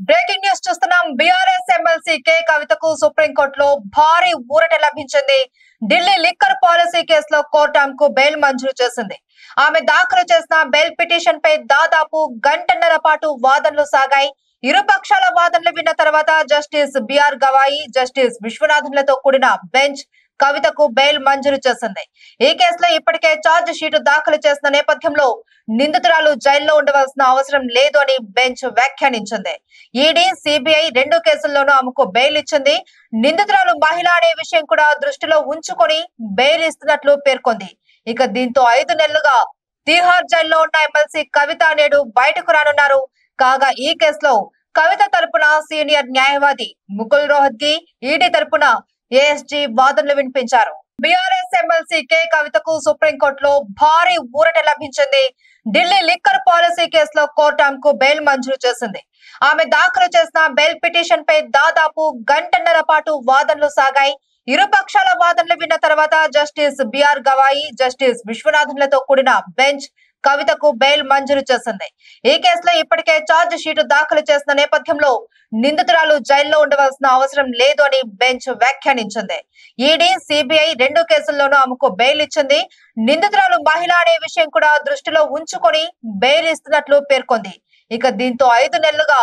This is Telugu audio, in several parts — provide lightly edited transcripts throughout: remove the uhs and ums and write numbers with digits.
బ్రేకింగ్ న్యూస్ చూస్తున్నాం. బీఆర్ఎస్ ఎమ్మెల్సీ కే కవితకు సుప్రీంకోర్టులో భారీ ఊరట లభించింది. ఢిల్లీ లిక్కర్ పాలసీ కేసులో కోర్టు ఆమెకు బెయిల్ మంజూరు చేసింది. ఆమె దాఖలు చేసిన బెయిల్ పిటిషన్ పై దాదాపు గంటన్నర పాటు వాదనలు సాగాయి. ఇరుపక్షాల వాదనలు విన్న తర్వాత జస్టిస్ బిఆర్ గవాయి, జస్టిస్ విశ్వనాథన్లతో కూడిన బెంచ్ కవితకు బెయిల్ మంజూరు చేసింది. ఈ కేసులో ఇప్పటికే ఛార్జ్ షీటు దాఖలు చేసిన నేపథ్యంలో నిందితురాలు జైల్లో ఉండవలసిన అవసరం లేదు అని బెంచ్ వ్యాఖ్యానించింది. ఈడీ, సిబిఐ రెండు కేసుల్లోనూ ఆమెకు బెయిల్ ఇచ్చింది. నిందితురాలు మహిళ అనే విషయం కూడా దృష్టిలో ఉంచుకొని బెయిల్ ఇస్తున్నట్లు పేర్కొంది. ఇక దీంతో 5 నెలలుగా తీహార్ జైల్లో ఉన్న ఎమ్మెల్సీ కవిత నేడు బయటకు రానున్నారు. కాగా ఈ కేసులో కవిత తరపున సీనియర్ న్యాయవాది ముకుల్ రోహత్గి, ఈడీ తరపున ఏఎస్జీ వాదనలు వినిపించారు. బీఆర్ఎస్ ఎమ్మెల్సీ కే కవితకు సుప్రీంకోర్టులో భారీ ఊరట లభించింది. ఢిల్లీ లిక్కర్ పాలసీ కేసులో కోర్టు ఆమెకు బెయిల్ మంజూరు చేసింది. ఆమె దాఖలు చేసిన బెయిల్ పిటిషన్ పై దాదాపు గంటన్నర పాటు వాదనలు సాగాయి. ఇరుపక్షాల వాదనలు విన్న తర్వాత జస్టిస్ బిఆర్ గవాయి, జస్టిస్ విశ్వనాథన్లతో కూడిన బెంచ్ కవితకు బెయిల్ మంజూరు చేసింది. ఈ కేసులో ఇప్పటికే ఛార్జ్ షీటు దాఖలు చేసిన నేపథ్యంలో నిందితురాలు జైల్లో ఉండవలసిన అవసరం లేదు అని బెంచ్ వ్యాఖ్యానించింది. ఈడీ, సిబిఐ రెండు కేసుల్లోనూ ఆమెకు బెయిల్ ఇచ్చింది. నిందితురాలు మహిళ అనే విషయం కూడా దృష్టిలో ఉంచుకొని బెయిల్ ఇస్తున్నట్లు పేర్కొంది. ఇక దీంతో 5 నెలలుగా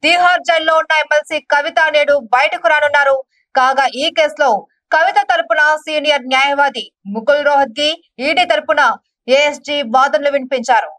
తీహార్ జైల్లో ఉన్న ఎమ్మెల్సీ కవిత నేడు బయటకు రానున్నారు. కాగా ఈ కేసులో కవిత తరపున సీనియర్ న్యాయవాది ముకుల్ రోహత్గి, ఈడీ తరపున ఏఎస్జీ వాదనలు వినిపించారు.